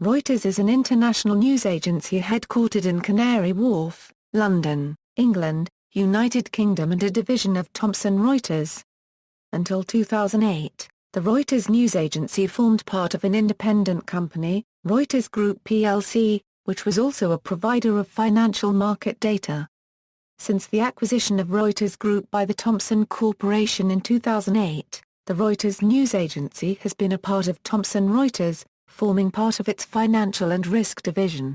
Reuters is an international news agency headquartered in Canary Wharf, London, England, United Kingdom and a division of Thomson Reuters. Until 2008, the Reuters news agency formed part of an independent company, Reuters Group plc, which was also a provider of financial market data. Since the acquisition of Reuters Group by the Thomson Corporation in 2008, the Reuters news agency has been a part of Thomson Reuters, forming part of its financial and risk division.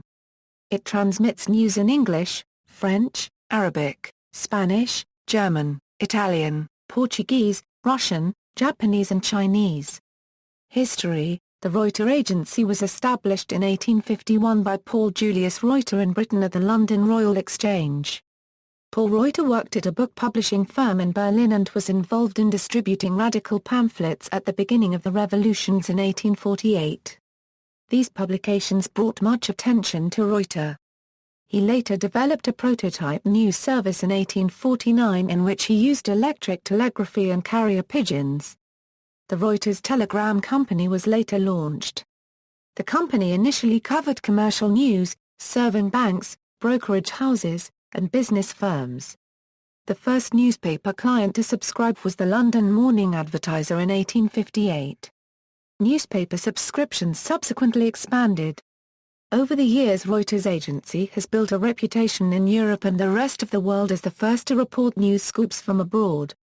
It transmits news in English, French, Arabic, Spanish, German, Italian, Portuguese, Russian, Japanese and Chinese. History: the Reuters agency was established in 1851 by Paul Julius Reuter in Britain at the London Royal Exchange. Paul Reuter worked at a book publishing firm in Berlin and was involved in distributing radical pamphlets at the beginning of the revolutions in 1848. These publications brought much attention to Reuter. He later developed a prototype news service in 1849 in which he used electric telegraphy and carrier pigeons. The Reuters Telegram Company was later launched. The company initially covered commercial news, serving banks, brokerage houses, and business firms. The first newspaper client to subscribe was the London Morning Advertiser in 1858. Newspaper subscriptions subsequently expanded. Over the years, Reuters agency has built a reputation in Europe and the rest of the world as the first to report news scoops from abroad.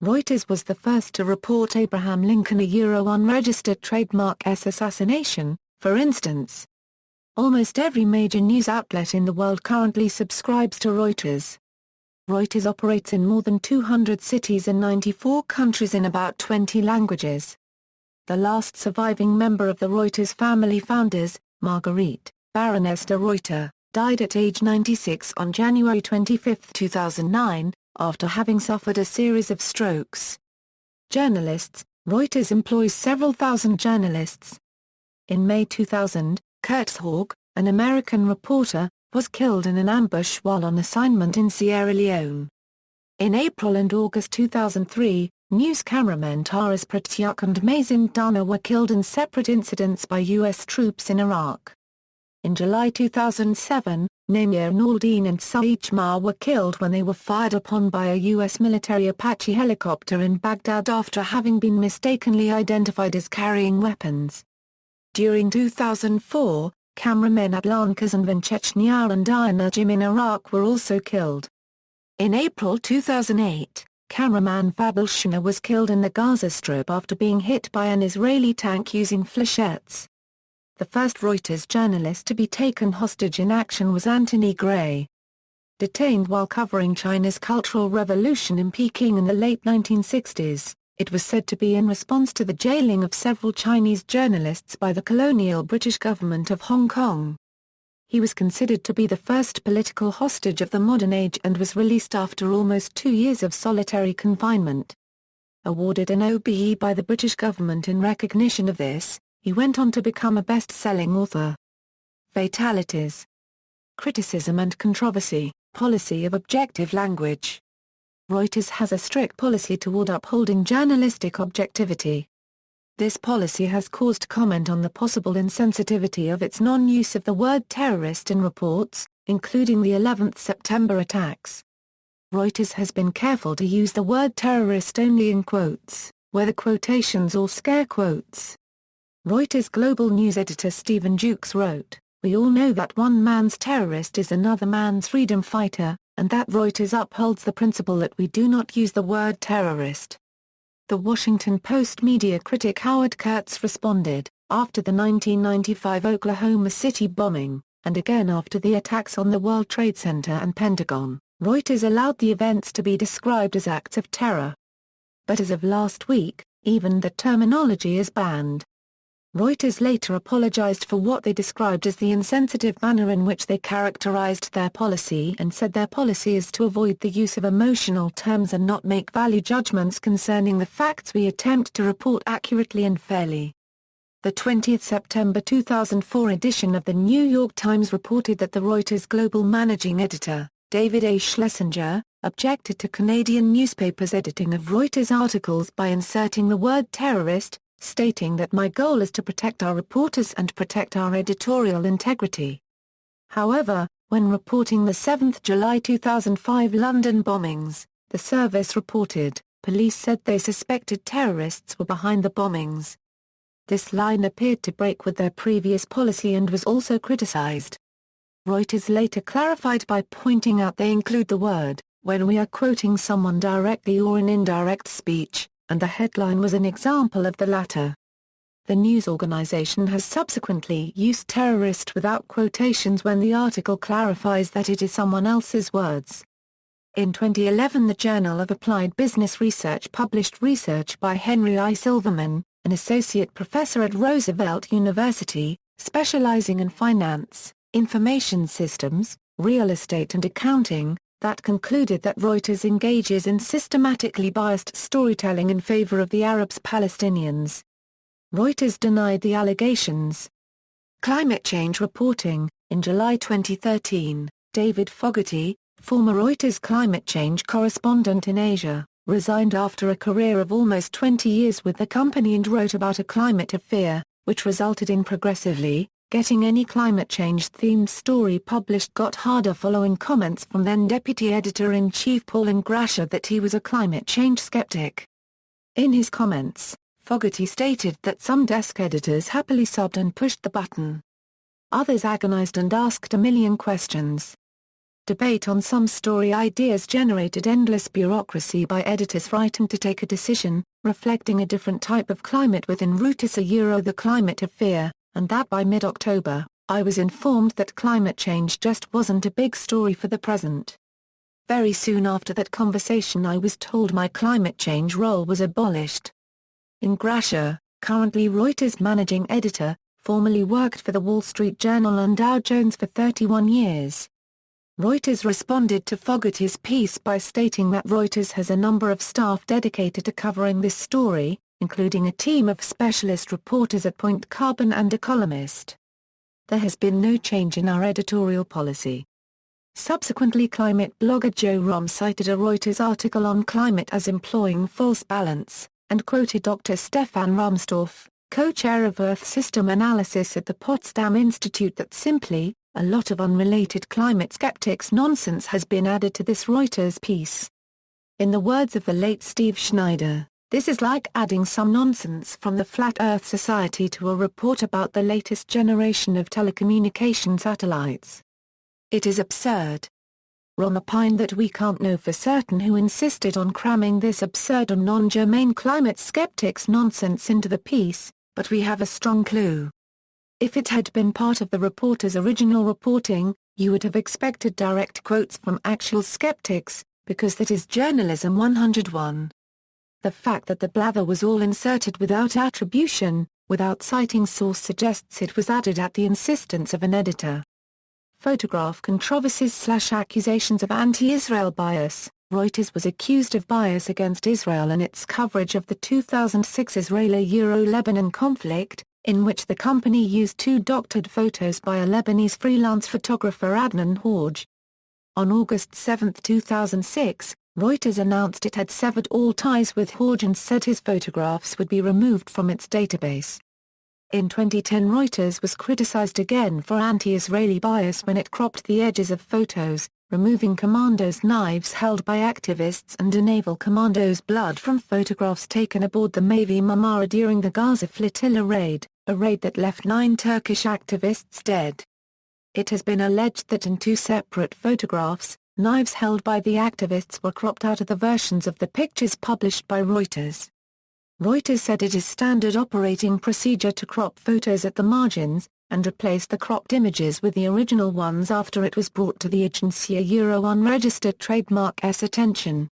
Reuters was the first to report Abraham Lincoln unregistered trademark's assassination, for instance. Almost every major news outlet in the world currently subscribes to Reuters. Reuters operates in more than 200 cities in 94 countries in about 20 languages. The last surviving member of the Reuters family founders, Marguerite, Baroness de Ruyter, died at age 96 on January 25, 2009, after having suffered a series of strokes. Journalists: Reuters employs several thousand journalists. In May 2000, Kurt Hogg, an American reporter, was killed in an ambush while on assignment in Sierra Leone. In April and August 2003, news cameramen Taras Pratyuk and Mazin Dana were killed in separate incidents by U.S. troops in Iraq. In July 2007, Namir Naldeen and Saeed Jma were killed when they were fired upon by a U.S. military Apache helicopter in Baghdad after having been mistakenly identified as carrying weapons. During 2004, cameramen Adlan Kazanov in Chechnya and Ayaan Najim in Iraq were also killed. In April 2008, cameraman Fabel Shuna was killed in the Gaza Strip after being hit by an Israeli tank using flechettes. The first Reuters journalist to be taken hostage in action was Anthony Gray. Detained while covering China's Cultural Revolution in Peking in the late 1960s, it was said to be in response to the jailing of several Chinese journalists by the colonial British government of Hong Kong. He was considered to be the first political hostage of the modern age and was released after almost 2 years of solitary confinement. Awarded an OBE by the British government in recognition of this, he went on to become a best-selling author. Fatalities. Criticism and controversy, policy of objective language. Reuters has a strict policy toward upholding journalistic objectivity. This policy has caused comment on the possible insensitivity of its non-use of the word terrorist in reports, including the 11th September attacks. Reuters has been careful to use the word terrorist only in quotes, whether quotations or scare quotes. Reuters global news editor Stephen Jukes wrote, "We all know that one man's terrorist is another man's freedom fighter, and that Reuters upholds the principle that we do not use the word terrorist." The Washington Post media critic Howard Kurtz responded, after the 1995 Oklahoma City bombing, and again after the attacks on the World Trade Center and Pentagon, Reuters allowed the events to be described as acts of terror. But as of last week, even the terminology is banned. Reuters later apologized for what they described as the insensitive manner in which they characterized their policy and said their policy is to avoid the use of emotional terms and not make value judgments concerning the facts we attempt to report accurately and fairly. The 20th September 2004 edition of the New York Times reported that the Reuters global managing editor, David A. Schlesinger, objected to Canadian newspapers' editing of Reuters articles by inserting the word terrorist, stating that my goal is to protect our reporters and protect our editorial integrity. However, when reporting the 7th July 2005 London bombings, the service reported, police said they suspected terrorists were behind the bombings. This line appeared to break with their previous policy and was also criticised. Reuters later clarified by pointing out they include the word, when we are quoting someone directly or in indirect speech, and the headline was an example of the latter. The news organization has subsequently used terrorist without quotations when the article clarifies that it is someone else's words. In 2011, the Journal of Applied Business Research published research by Henry I. Silverman, an associate professor at Roosevelt University, specializing in finance, information systems, real estate and accounting, that concluded that Reuters engages in systematically biased storytelling in favor of the Arabs-Palestinians. Reuters denied the allegations. Climate change reporting. In July 2013, David Fogarty, former Reuters climate change correspondent in Asia, resigned after a career of almost 20 years with the company and wrote about a climate of fear, which resulted in progressively, getting any climate change-themed story published got harder following comments from then-deputy editor-in-chief Paul Ingrassia that he was a climate change skeptic. In his comments, Fogarty stated that some desk editors happily subbed and pushed the button. Others agonized and asked a million questions. Debate on some story ideas generated endless bureaucracy by editors frightened to take a decision, reflecting a different type of climate within Reuters the climate of fear, and that by mid-October, I was informed that climate change just wasn't a big story for the present. Very soon after that conversation I was told my climate change role was abolished. Ingrassia, currently Reuters managing editor, formerly worked for the Wall Street Journal and Dow Jones for 31 years. Reuters responded to Fogarty's piece by stating that Reuters has a number of staff dedicated to covering this story, including a team of specialist reporters at Point Carbon and a columnist. There has been no change in our editorial policy. Subsequently, climate blogger Joe Romm cited a Reuters article on climate as employing false balance, and quoted Dr. Stefan Rahmstorff, co-chair of Earth System Analysis at the Potsdam Institute, that simply, a lot of unrelated climate skeptics nonsense has been added to this Reuters piece. In the words of the late Steve Schneider, this is like adding some nonsense from the Flat Earth Society to a report about the latest generation of telecommunication satellites. It is absurd. Romm opined that we can't know for certain who insisted on cramming this absurd and non-germane climate skeptics nonsense into the piece, but we have a strong clue. If it had been part of the reporter's original reporting, you would have expected direct quotes from actual skeptics, because that is journalism 101. The fact that the blather was all inserted without attribution, without citing source, suggests it was added at the insistence of an editor. Photograph controversies/accusations of anti-Israel bias. Reuters was accused of bias against Israel in its coverage of the 2006 Israeli-Lebanon conflict, in which the company used two doctored photos by a Lebanese freelance photographer Adnan Horj. On August 7, 2006, Reuters announced it had severed all ties with Horj and said his photographs would be removed from its database. In 2010, Reuters was criticized again for anti-Israeli bias when it cropped the edges of photos, removing commandos' knives held by activists and a naval commando's blood from photographs taken aboard the Mavi Marmara during the Gaza flotilla raid, a raid that left 9 Turkish activists dead. It has been alleged that in 2 separate photographs, knives held by the activists were cropped out of the versions of the pictures published by Reuters. Reuters said it is standard operating procedure to crop photos at the margins, and replaced the cropped images with the original ones after it was brought to the agency unregistered trademark's attention.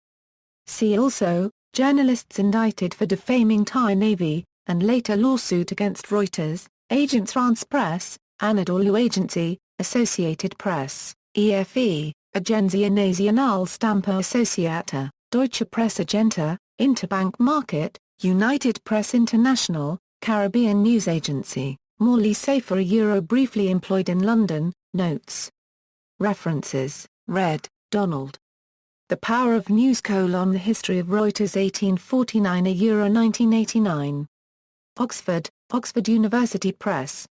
See also, journalists indicted for defaming Thai Navy, and later lawsuit against Reuters, Agence France Presse, Anadolu Agency, Associated Press, EFE, Agenzia Nacional Stampa Associata, Deutsche Presse Agenta, Interbank Market, United Press International, Caribbean News Agency, Morley Safer briefly employed in London, notes. References, Red, Donald. The Power of News: The History of Reuters 1849 1989. Oxford, Oxford University Press.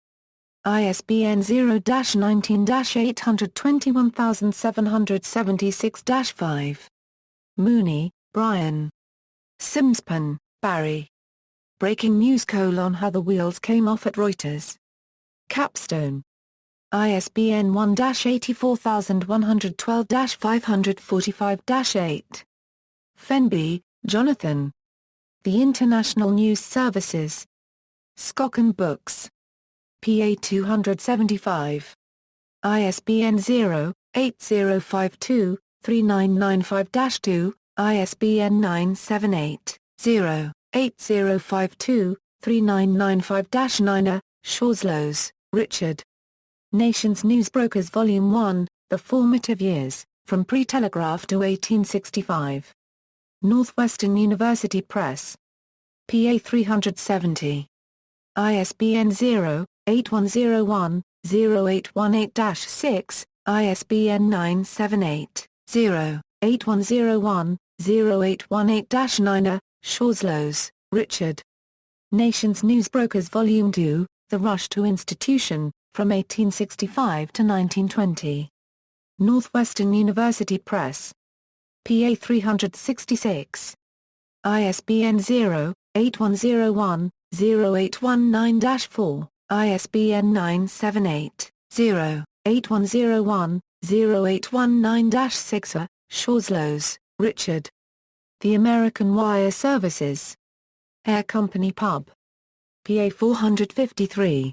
ISBN 0-19-821776-5. Mooney, Brian. Simspan, Barry. Breaking News: How the Wheels Came Off at Reuters. Capstone. ISBN 1-84112-545-8. Fenby, Jonathan. The International News Services. Skocken Books. PA 275. ISBN 0-8052-3995-2, ISBN 978-0-8052-3995-9. Shorslows, Richard. Nations Newsbrokers Volume 1, The Formative Years, From Pre-Telegraph to 1865. Northwestern University Press. PA 370. ISBN 0-8101-0818-6, ISBN 978-0-8101-0818-9. Shorslows, Richard. Nations Newsbrokers Volume 2, The Rush to Institution, From 1865 to 1920. Northwestern University Press. PA 366. ISBN 0-8101-0819-4, ISBN 978-0-8101-0819-6. Shorslows, Richard. The American Wire Services. Air Company Pub. PA 453.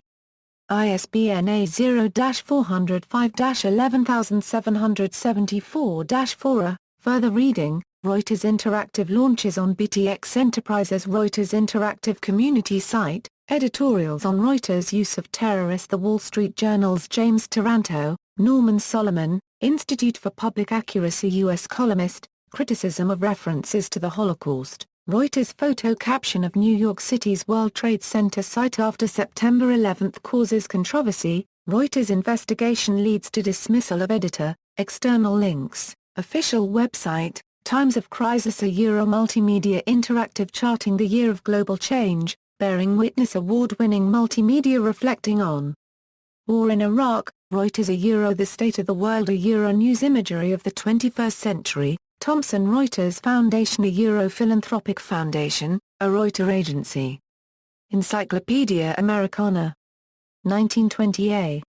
ISBN A0-405-11774-4. Further reading, Reuters Interactive launches on BTX Enterprises. Reuters Interactive Community Site, editorials on Reuters' use of terrorists. The Wall Street Journal's James Taranto, Norman Solomon, Institute for Public Accuracy U.S. columnist, criticism of references to the Holocaust. Reuters photo caption of New York City's World Trade Center site after September 11 causes controversy. Reuters investigation leads to dismissal of editor. External links, official website, Times of Crisis. Multimedia Interactive charting the year of global change, bearing witness award-winning multimedia reflecting on war in Iraq. Reuters. The state of the world. News imagery of the 21st century. Thomson Reuters Foundation. Philanthropic Foundation, a Reuters agency. Encyclopedia Americana. 1920a.